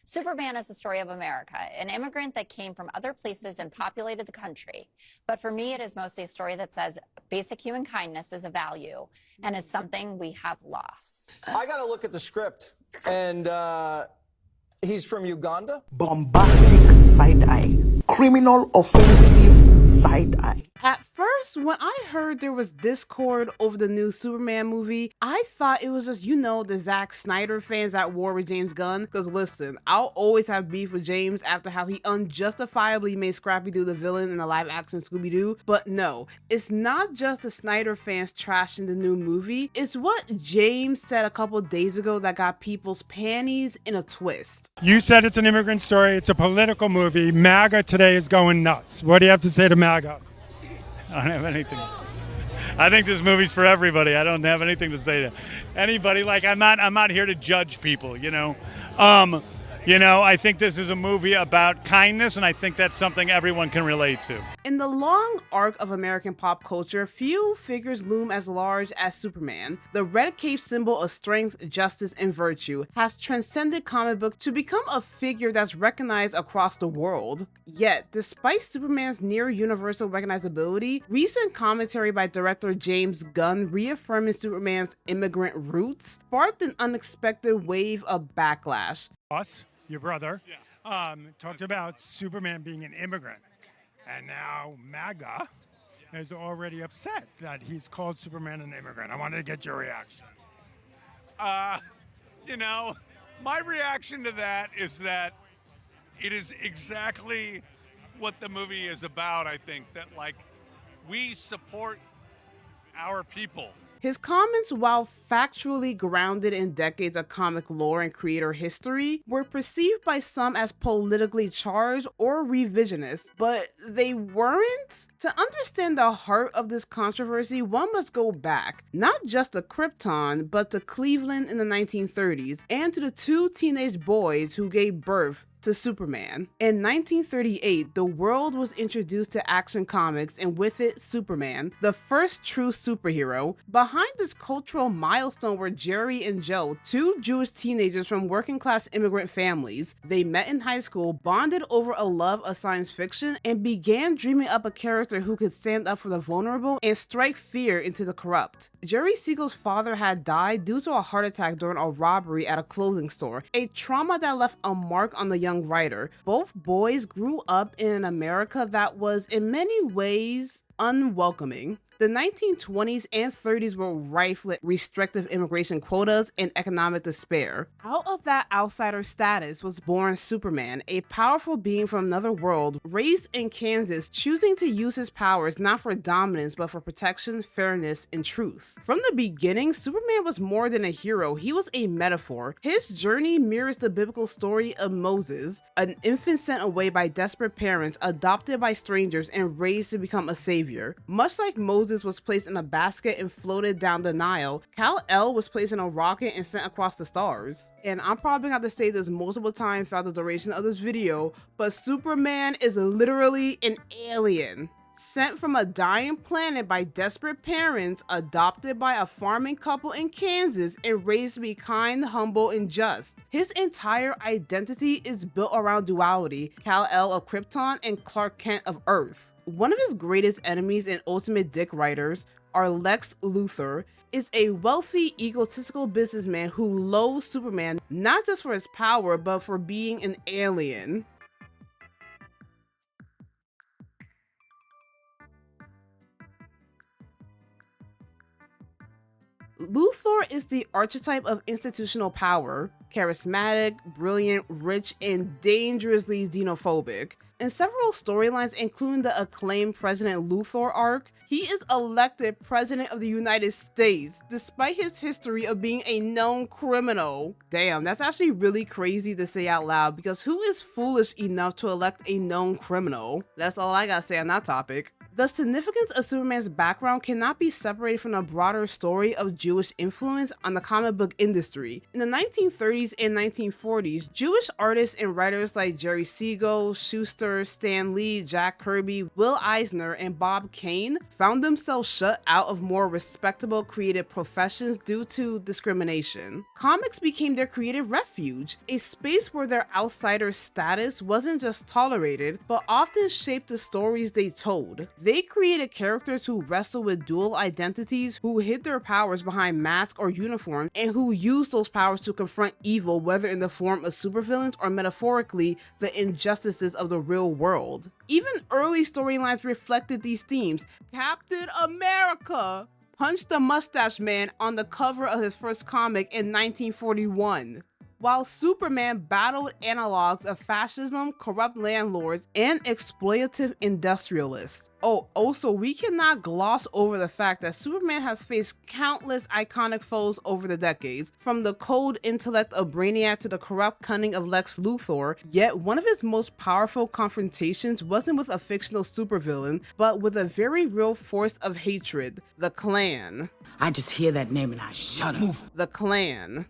Superman is the story of America, an immigrant that came from other places and populated the country. But for me, it is mostly a story that says basic human kindness is a value and is something we have lost. I got to look at the script, and he's from Uganda? Bombastic side-eye. Criminal offensive side-eye. At first, when I heard there was discord over the new Superman movie, I thought it was just, the Zack Snyder fans at war with James Gunn. Because listen, I'll always have beef with James after how he unjustifiably made Scrappy-Doo the villain in the live-action Scooby-Doo. But no, it's not just the Snyder fans trashing the new movie. It's what James said a couple days ago that got people's panties in a twist. You said it's an immigrant story. It's a political movie. MAGA today is going nuts. What do you have to say to MAGA? I don't have anything. I think this movie's for everybody. I don't have anything to say to anybody. Like I'm not here to judge people, I think this is a movie about kindness, and I think that's something everyone can relate to. In the long arc of American pop culture, few figures loom as large as Superman. The red cape symbol of strength, justice, and virtue has transcended comic books to become a figure that's recognized across the world. Yet, despite Superman's near universal recognizability, recent commentary by director James Gunn reaffirming Superman's immigrant roots sparked an unexpected wave of backlash. Us, your brother, talked about Superman being an immigrant. And now MAGA is already upset that he's called Superman an immigrant. I wanted to get your reaction. My reaction to that is that it is exactly what the movie is about, I think. That, we support our people. His comments, while factually grounded in decades of comic lore and creator history, were perceived by some as politically charged or revisionist, but they weren't. To understand the heart of this controversy, one must go back, not just to Krypton, but to Cleveland in the 1930s, and to the two teenage boys who gave birth to Superman. In 1938, the world was introduced to Action Comics, and with it, Superman, the first true superhero. Behind this cultural milestone were Jerry and Joe, two Jewish teenagers from working-class immigrant families. They met in high school, bonded over a love of science fiction, and began dreaming up a character who could stand up for the vulnerable and strike fear into the corrupt. Jerry Siegel's father had died due to a heart attack during a robbery at a clothing store, a trauma that left a mark on the young writer. Both boys grew up in an America that was in many ways unwelcoming. The 1920s and 30s were rife with restrictive immigration quotas and economic despair. Out of that outsider status was born Superman, a powerful being from another world, raised in Kansas, choosing to use his powers not for dominance but for protection, fairness, and truth. From the beginning, Superman was more than a hero, he was a metaphor. His journey mirrors the biblical story of Moses, an infant sent away by desperate parents, adopted by strangers, and raised to become a savior. Much like Moses was placed in a basket and floated down the Nile, Kal-El was placed in a rocket and sent across the stars. And I'm probably going to say this multiple times throughout the duration of this video, but Superman is literally an alien. Sent from a dying planet by desperate parents, adopted by a farming couple in Kansas, and raised to be kind, humble, and just. His entire identity is built around duality, Kal-El of Krypton and Clark Kent of Earth. One of his greatest enemies and ultimate dick writers, are Lex Luthor, is a wealthy, egotistical businessman who loathes Superman not just for his power, but for being an alien. Luthor is the archetype of institutional power, charismatic, brilliant, rich, and dangerously xenophobic. In several storylines, including the acclaimed President Luthor arc, he is elected President of the United States, despite his history of being a known criminal. Damn, that's actually really crazy to say out loud, because who is foolish enough to elect a known criminal? That's all I gotta say on that topic. The significance of Superman's background cannot be separated from the broader story of Jewish influence on the comic book industry. In the 1930s and 1940s, Jewish artists and writers like Jerry Siegel, Schuster, Stan Lee, Jack Kirby, Will Eisner, and Bob Kane found themselves shut out of more respectable creative professions due to discrimination. Comics became their creative refuge, a space where their outsider status wasn't just tolerated, but often shaped the stories they told. They created characters who wrestled with dual identities, who hid their powers behind masks or uniforms, and who used those powers to confront evil, whether in the form of supervillains or metaphorically the injustices of the real world. Even early storylines reflected these themes. Captain America punched the mustache man on the cover of his first comic in 1941. While Superman battled analogs of fascism, corrupt landlords, and exploitative industrialists. Oh, also, we cannot gloss over the fact that Superman has faced countless iconic foes over the decades, from the cold intellect of Brainiac to the corrupt cunning of Lex Luthor, yet one of his most powerful confrontations wasn't with a fictional supervillain, but with a very real force of hatred, the Klan. I just hear that name and I shudder. The Klan.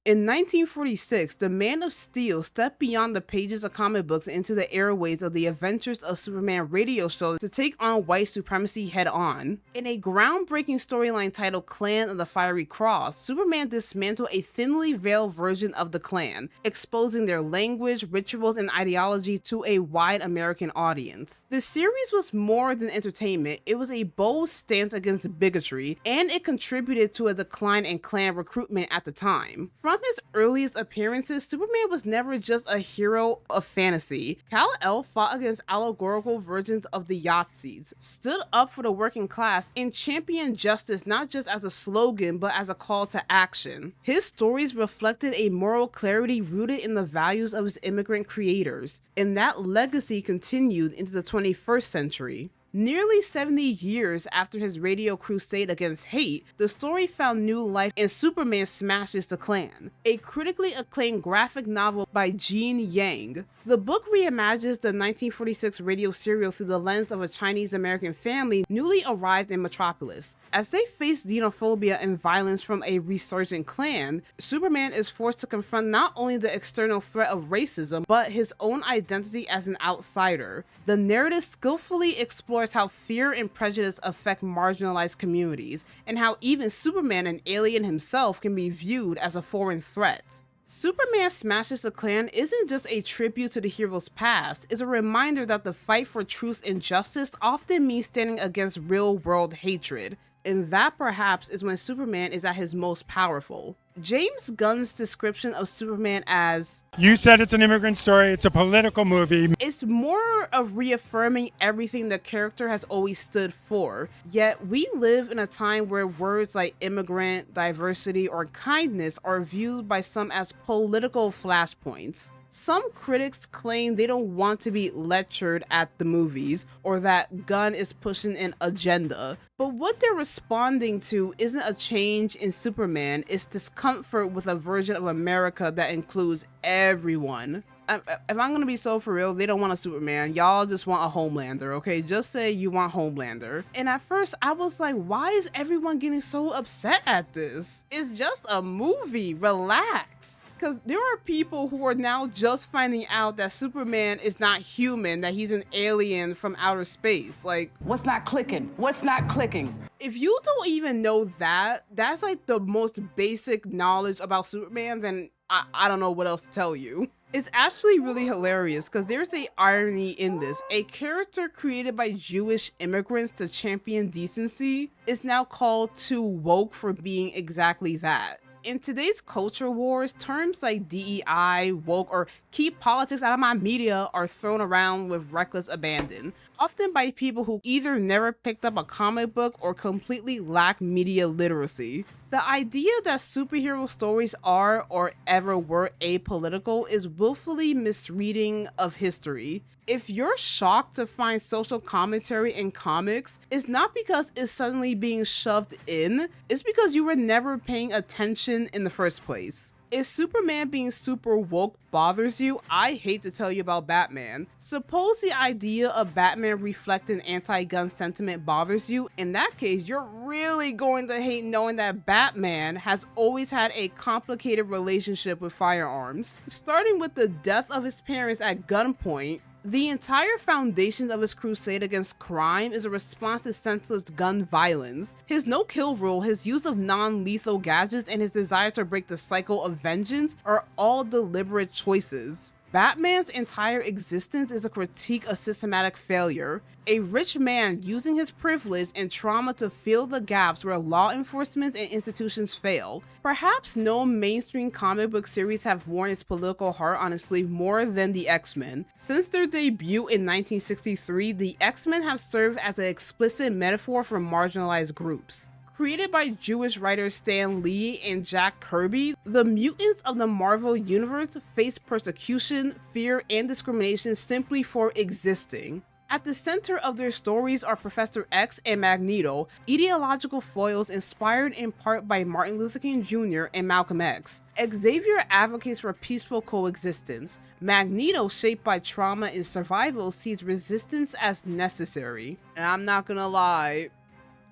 In 1946, the Man of Steel stepped beyond the pages of comic books into the airways of the Adventures of Superman radio show to take on white supremacy head-on. In a groundbreaking storyline titled Clan of the Fiery Cross, Superman dismantled a thinly veiled version of the Klan, exposing their language, rituals, and ideology to a wide American audience. The series was more than entertainment, it was a bold stance against bigotry, and it contributed to a decline in Klan recruitment at the time. From his earliest appearances, Superman was never just a hero of fantasy. Kal-El fought against allegorical versions of the Yahtzees, stood up for the working class, and championed justice not just as a slogan but as a call to action. His stories reflected a moral clarity rooted in the values of his immigrant creators, and that legacy continued into the 21st century. Nearly 70 years after his radio crusade against hate, the story found new life in Superman Smashes the Klan, a critically acclaimed graphic novel by Gene Yang. The book reimagines the 1946 radio serial through the lens of a Chinese-American family newly arrived in Metropolis. As they face xenophobia and violence from a resurgent Klan, Superman is forced to confront not only the external threat of racism, but his own identity as an outsider. The narrative skillfully explores how fear and prejudice affect marginalized communities, and how even Superman, an alien himself, can be viewed as a foreign threat. Superman Smashes the Klan isn't just a tribute to the hero's past, it's a reminder that the fight for truth and justice often means standing against real-world hatred. And that perhaps is when Superman is at his most powerful. James Gunn's description of Superman as, You said it's an immigrant story, it's a political movie. it's more of reaffirming everything the character has always stood for. Yet we live in a time where words like immigrant, diversity, or kindness are viewed by some as political flashpoints. Some critics claim they don't want to be lectured at the movies, or that Gunn is pushing an agenda. But what they're responding to isn't a change in Superman, it's discomfort with a version of America that includes everyone. If I'm gonna be so for real, they don't want a Superman. Y'all just want a Homelander, okay? Just say you want Homelander. And at first, I was like, why is everyone getting so upset at this? It's just a movie, relax. Because there are people who are now just finding out that Superman is not human, that he's an alien from outer space. Like, What's not clicking? What's not clicking? if you don't even know that, that's like the most basic knowledge about Superman, then I don't know what else to tell you. It's actually really hilarious because there's a irony in this. A character created by Jewish immigrants to champion decency is now called too woke for being exactly that. In today's culture wars, terms like DEI, woke, or keep politics out of my media are thrown around with reckless abandon, often by people who either never picked up a comic book or completely lack media literacy. The idea that superhero stories are or ever were apolitical is willfully misreading of history. If you're shocked to find social commentary in comics, it's not because it's suddenly being shoved in, it's because you were never paying attention in the first place. If Superman being super woke bothers you, I hate to tell you about Batman. Suppose the idea of Batman reflecting anti-gun sentiment bothers you, in that case, you're really going to hate knowing that Batman has always had a complicated relationship with firearms. Starting with the death of his parents at gunpoint, the entire foundation of his crusade against crime is a response to senseless gun violence. His no-kill rule, his use of non-lethal gadgets, and his desire to break the cycle of vengeance are all deliberate choices. Batman's entire existence is a critique of systematic failure, a rich man using his privilege and trauma to fill the gaps where law enforcement and institutions fail. Perhaps no mainstream comic book series have worn its political heart on its sleeve more than the X-Men. Since their debut in 1963, the X-Men have served as an explicit metaphor for marginalized groups. Created by Jewish writers Stan Lee and Jack Kirby, the mutants of the Marvel Universe face persecution, fear, and discrimination simply for existing. At the center of their stories are Professor X and Magneto, ideological foils inspired in part by Martin Luther King Jr. and Malcolm X. Xavier advocates for peaceful coexistence. Magneto, shaped by trauma and survival, sees resistance as necessary. And I'm not gonna lie,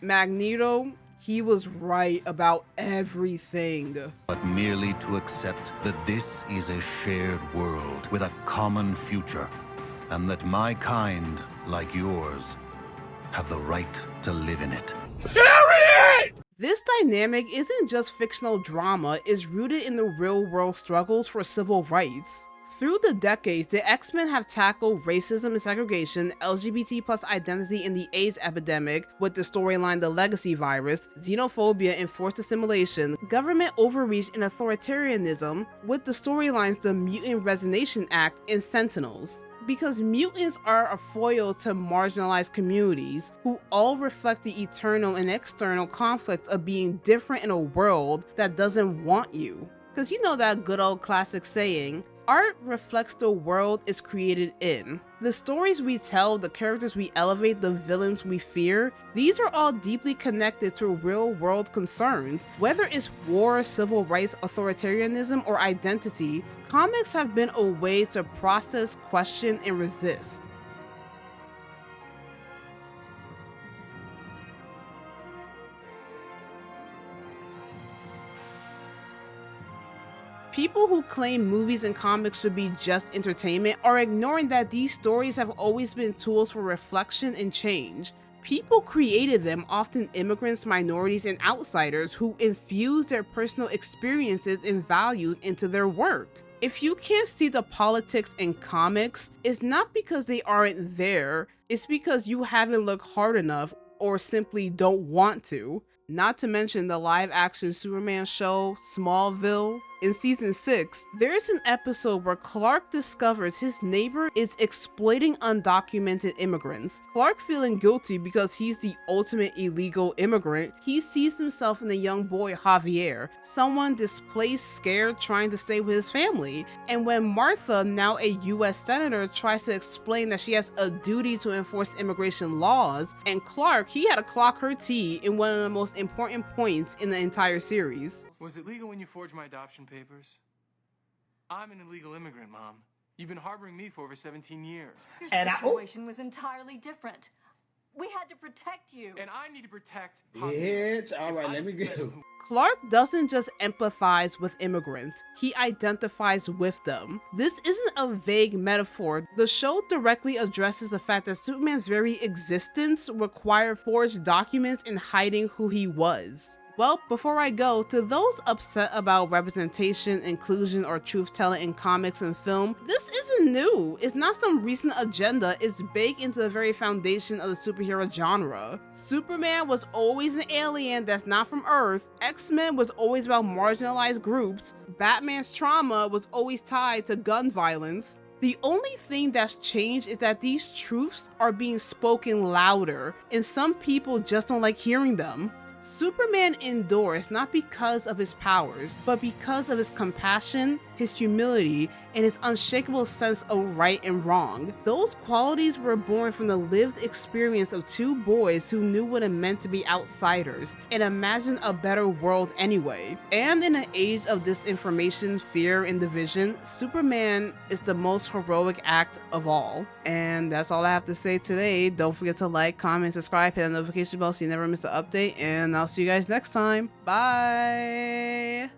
Magneto, he was right about everything. But merely to accept that this is a shared world with a common future, and that my kind, like yours, have the right to live in it. This dynamic isn't just fictional drama, it's rooted in the real-world struggles for civil rights. Through the decades, the X-Men have tackled racism and segregation, LGBT plus identity and the AIDS epidemic with the storyline The Legacy Virus, xenophobia and forced assimilation, government overreach and authoritarianism with the storylines The Mutant Resignation Act and Sentinels. Because mutants are a foil to marginalized communities who all reflect the eternal and external conflict of being different in a world that doesn't want you. Because you know that good old classic saying, art reflects the world it's created in. The stories we tell, the characters we elevate, the villains we fear, these are all deeply connected to real-world concerns. Whether it's war, civil rights, authoritarianism, or identity, comics have been a way to process, question, and resist. People who claim movies and comics should be just entertainment are ignoring that these stories have always been tools for reflection and change. People created them, often immigrants, minorities, and outsiders, who infuse their personal experiences and values into their work. If you can't see the politics in comics, it's not because they aren't there, it's because you haven't looked hard enough or simply don't want to. Not to mention the live-action Superman show, Smallville. In season 6, there's an episode where Clark discovers his neighbor is exploiting undocumented immigrants. Clark, feeling guilty because he's the ultimate illegal immigrant, he sees himself in the young boy Javier, someone displaced, scared, trying to stay with his family. And when Martha, now a US senator, tries to explain that she has a duty to enforce immigration laws, and Clark, he had to clock her tea in one of the most important points in the entire series. Was it legal when you forged my adoption papers? I'm an illegal immigrant, Mom. You've been harboring me for over 17 years. Your situation was entirely different. We had to protect you. And I need to protect... It's all right, let me go. Clark doesn't just empathize with immigrants, he identifies with them. This isn't a vague metaphor. The show directly addresses the fact that Superman's very existence required forged documents and hiding who he was. Well, before I go, to those upset about representation, inclusion, or truth-telling in comics and film, this isn't new. It's not some recent agenda, it's baked into the very foundation of the superhero genre. Superman was always an alien that's not from Earth, X-Men was always about marginalized groups, Batman's trauma was always tied to gun violence. The only thing that's changed is that these truths are being spoken louder, and some people just don't like hearing them. Superman endures not because of his powers, but because of his compassion, his humility, and his unshakable sense of right and wrong. Those qualities were born from the lived experience of two boys who knew what it meant to be outsiders and imagined a better world anyway. And in an age of disinformation, fear, and division, Superman is the most heroic act of all. And that's all I have to say today. Don't forget to like, comment, subscribe, hit the notification bell so you never miss an update, and I'll see you guys next time. Bye!